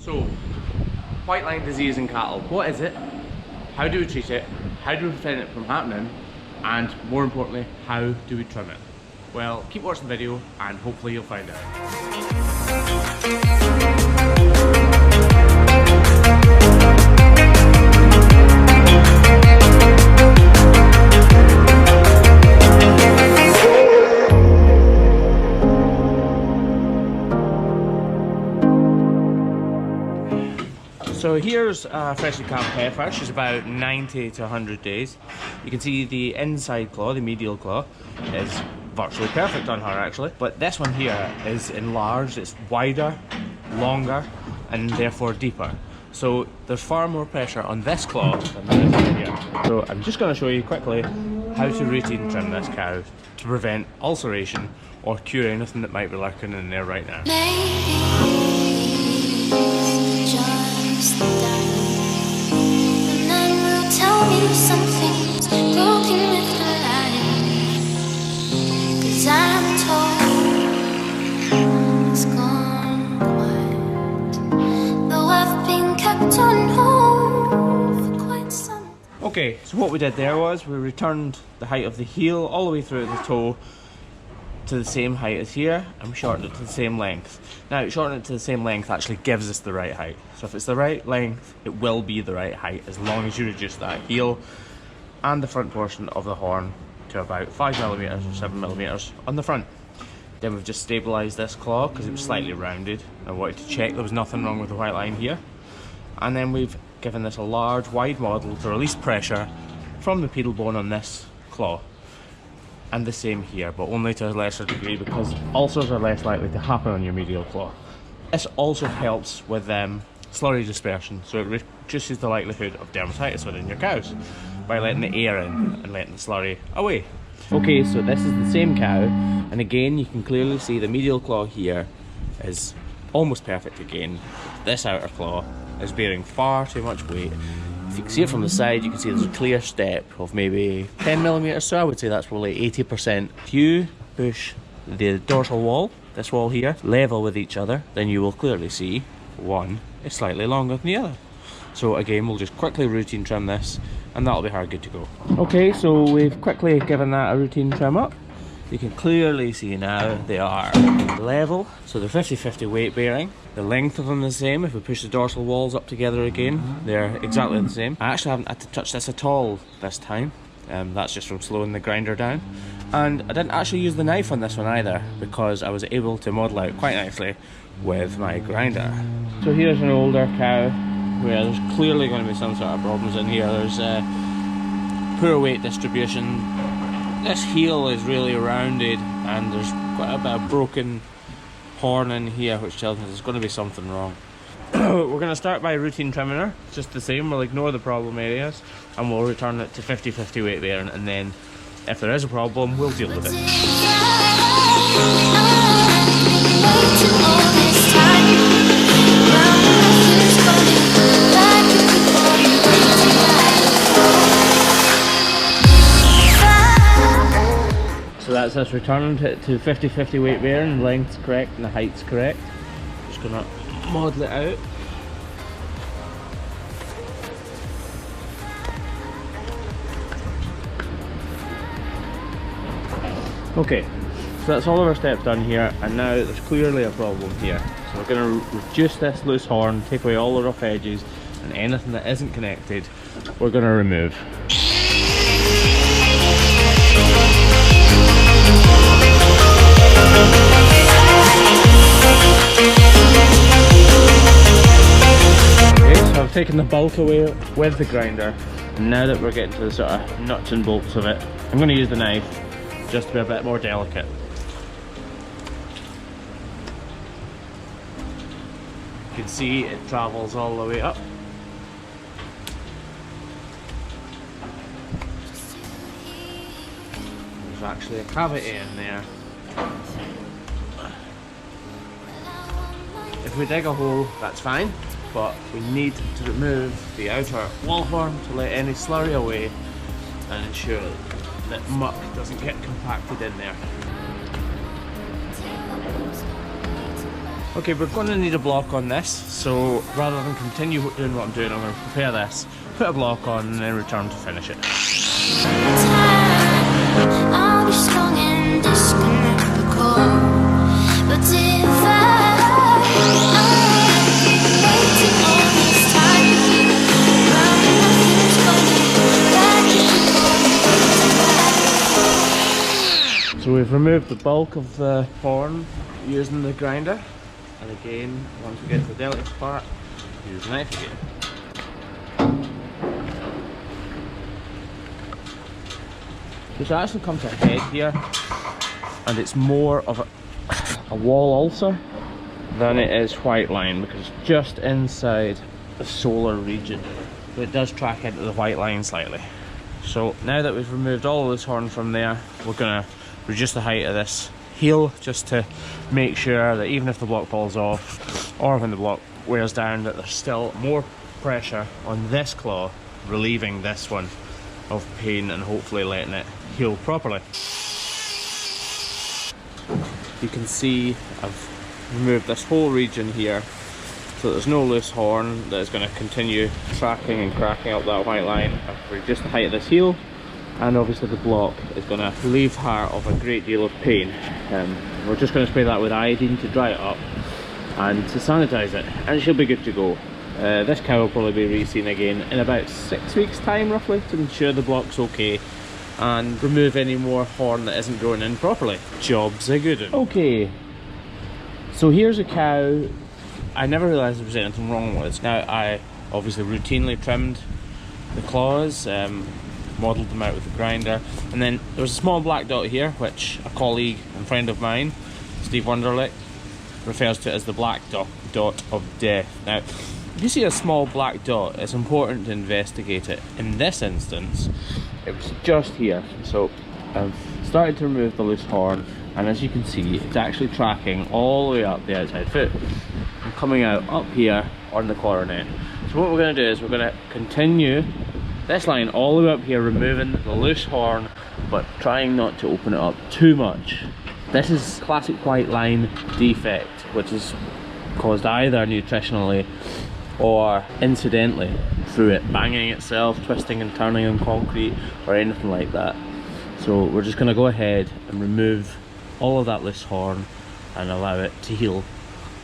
So, white line disease in cattle, what is it? How do we treat it? How do we prevent it from happening? And more importantly, how do we trim it? Well, keep watching the video and hopefully you'll find out. So here's a freshly calved heifer. She's about 90 to 100 days. You can see the inside claw, the medial claw, is virtually perfect on her actually. But this one here is enlarged, it's wider, longer, and therefore deeper. So there's far more pressure on this claw than there is here. So I'm just going to show you quickly how to routine trim this cow to prevent ulceration or cure anything that might be lurking in there right now. And then we'll tell you something's broken with the light. 'Cause I'm told it's gone quiet, though I've been kept on hold for quite some. Okay, so what we did there was we returned the height of the heel all the way through the toe to the same height as here, and we shortened it to the same length. Now, shortening it to the same length actually gives us the right height. So if it's the right length, it will be the right height as long as you reduce that heel and the front portion of the horn to about 5mm or 7mm on the front. Then we've just stabilised this claw because it was slightly rounded. I wanted to check there was nothing wrong with the white line here. And then we've given this a large, wide model to release pressure from the pedal bone on this claw. And the same here, but only to a lesser degree because ulcers are less likely to happen on your medial claw. This also helps with slurry dispersion, so it reduces the likelihood of dermatitis within your cows by letting the air in and letting the slurry away. Okay, so this is the same cow, and again you can clearly see the medial claw here is almost perfect again. This outer claw is bearing far too much weight. If you can see it from the side, you can see there's a clear step of maybe 10mm, so I would say that's probably 80%. If you push the dorsal wall, this wall here, level with each other, then you will clearly see one is slightly longer than the other. So again, we'll just quickly routine trim this, and that'll be her good to go. Okay, so we've quickly given that a routine trim up. You can clearly see now they are level, so they're 50-50 weight bearing. The length of them is the same. If we push the dorsal walls up together again, they're exactly the same. I actually haven't had to touch this at all this time. That's just from slowing the grinder down. And I didn't actually use the knife on this one either because I was able to model out quite nicely with my grinder. So here's an older cow where there's clearly going to be some sort of problems in here. There's poor weight distribution. This heel is really rounded and there's quite a bit of broken horn in here, which tells me there's going to be something wrong. We're going to start by routine trimming her, just the same. We'll ignore the problem areas and we'll return it to 50-50 weight bearing, and then if there is a problem, we'll deal with it. So that's us returning to 50-50 weight bearing, the length's correct and the height's correct. Just gonna model it out. Okay, so that's all of our steps done here, and now there's clearly a problem here. So we're gonna reduce this loose horn, take away all the rough edges, and anything that isn't connected, we're gonna remove. I've taken the bulk away with the grinder, and now that we're getting to the sort of nuts and bolts of it, I'm going to use the knife just to be a bit more delicate. You can see it travels all the way up. There's actually a cavity in there. If we dig a hole, that's fine. But we need to remove the outer wall horn to let any slurry away and ensure that muck doesn't get compacted in there. Okay, we're going to need a block on this, so rather than continue doing what I'm doing, I'm going to prepare this, put a block on, and then return to finish it. I'll be strong and disconnectable, but if waiting all this time, nothing's going back. So we've removed the bulk of the horn using the grinder, and again, once we get to the delicate part, use the knife again. So it actually comes to a head here, and it's more of a wall ulcer than it is white line, because it's just inside the solar region, but it does track into the white line slightly. So now that we've removed all of this horn from there, we're going to reduce the height of this heel, just to make sure that even if the block falls off, or when the block wears down, that there's still more pressure on this claw, relieving this one of pain and hopefully letting it heal properly. You can see I've removed this whole region here, so there's no loose horn that is going to continue tracking and cracking up that white line. I've reduced the height of this heel, and obviously the block is going to relieve her of a great deal of pain. We're just going to spray that with iodine to dry it up and to sanitize it, and she'll be good to go. This cow will probably be re-seen again in about 6 weeks time roughly, to ensure the block's okay and remove any more horn that isn't growing in properly. Job's a good one. Okay, so here's a cow I never realised there was anything wrong with. Now, I obviously routinely trimmed the claws, modelled them out with the grinder, and then there was a small black dot here, which a colleague and friend of mine, Steve Wunderlich, refers to as the black dot of death. Now, if you see a small black dot, it's important to investigate it. In this instance, it was just here. So I've started to remove the loose horn, and as you can see, it's actually tracking all the way up the outside foot and coming out up here on the coronet. So what we're going to do is we're going to continue this line all the way up here, removing the loose horn, but trying not to open it up too much. This is classic white line defect, which is caused either nutritionally or incidentally through it banging itself, twisting and turning on concrete, or anything like that. So we're just going to go ahead and remove all of that loose horn and allow it to heal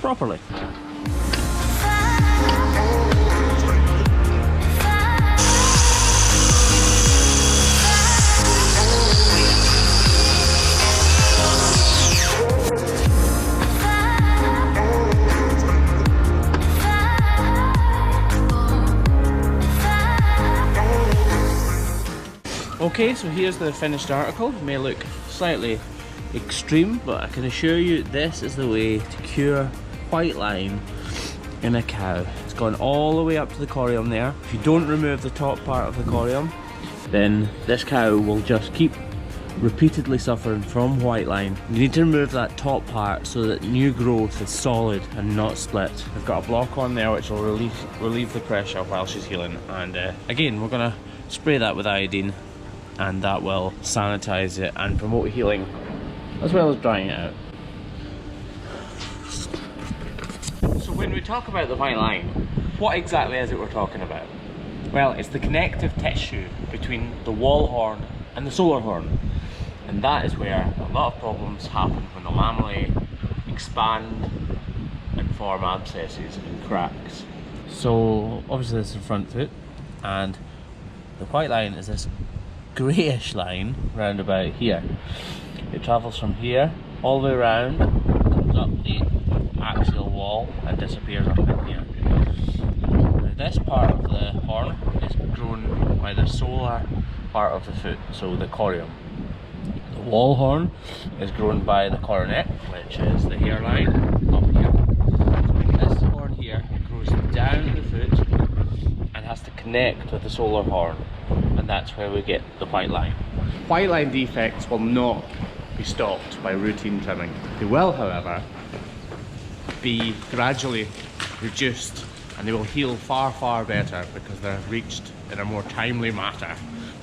properly. Okay, so here's the finished article. It may look slightly extreme, but I can assure you this is the way to cure white line in a cow. It's gone all the way up to the corium there. If you don't remove the top part of the corium, then this cow will just keep repeatedly suffering from white line. You need to remove that top part so that new growth is solid and not split. We've got a block on there which will relieve the pressure while she's healing, and again we're going to spray that with iodine, and that will sanitize it and promote healing as well as drying it out. So when we talk about the white line, what exactly is it we're talking about? Well, it's the connective tissue between the wall horn and the solar horn, and that is where a lot of problems happen when the lamellae expand and form abscesses and cracks. So obviously this is the front foot, and the white line is this greyish line round about here. It travels from here all the way around, comes up the axial wall and disappears up in here. Now this part of the horn is grown by the solar part of the foot, so the corium. The wall horn is grown by the coronet, which is the hairline up here. So this horn here grows down the foot and has to connect with the solar horn, and that's where we get the white line. White line defects will not be stopped by routine trimming. They will, however, be gradually reduced, and they will heal far, far better because they're reached in a more timely manner,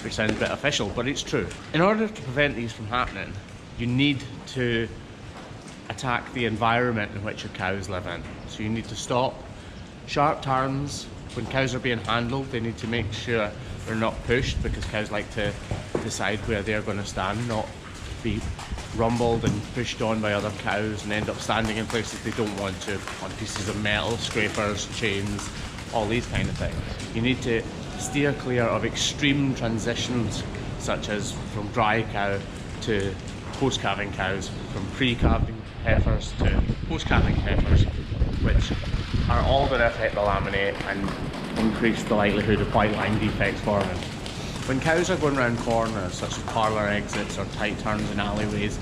which sounds a bit official, but it's true. In order to prevent these from happening, you need to attack the environment in which your cows live in. So you need to stop sharp turns. When cows are being handled, they need to make sure they're not pushed, because cows like to decide where they're going to stand, not be rumbled and pushed on by other cows and end up standing in places they don't want to, on pieces of metal, scrapers, chains, all these kind of things. You need to steer clear of extreme transitions, such as from dry cow to post-calving cows, from pre-calving heifers to post-calving heifers, which are all going to affect the laminate and increase the likelihood of white line defects forming. When cows are going around corners, such as parlour exits or tight turns in alleyways,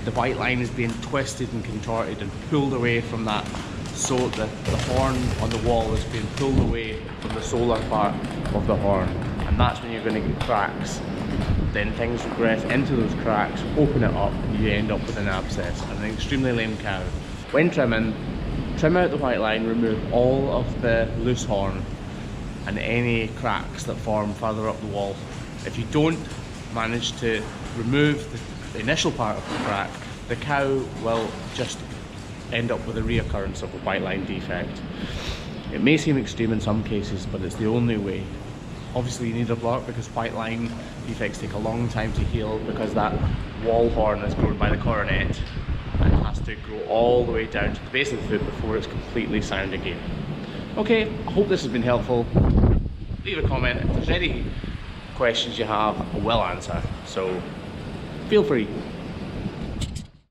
the white line is being twisted and contorted and pulled away from that, so the horn on the wall is being pulled away from the solar part of the horn, and that's when you're going to get cracks. Then things regress into those cracks, open it up, and you end up with an abscess and an extremely lame cow. When trimming, trim out the white line, remove all of the loose horn and any cracks that form further up the wall. If you don't manage to remove the initial part of the crack, the cow will just end up with a reoccurrence of a white line defect. It may seem extreme in some cases, but it's the only way. Obviously you need a block, because white line defects take a long time to heal, because that wall horn is grown by the coronet and has to grow all the way down to the base of the foot before it's completely sound again. Okay, I hope this has been helpful. Leave a comment. If there's any questions you have, I will answer, so feel free.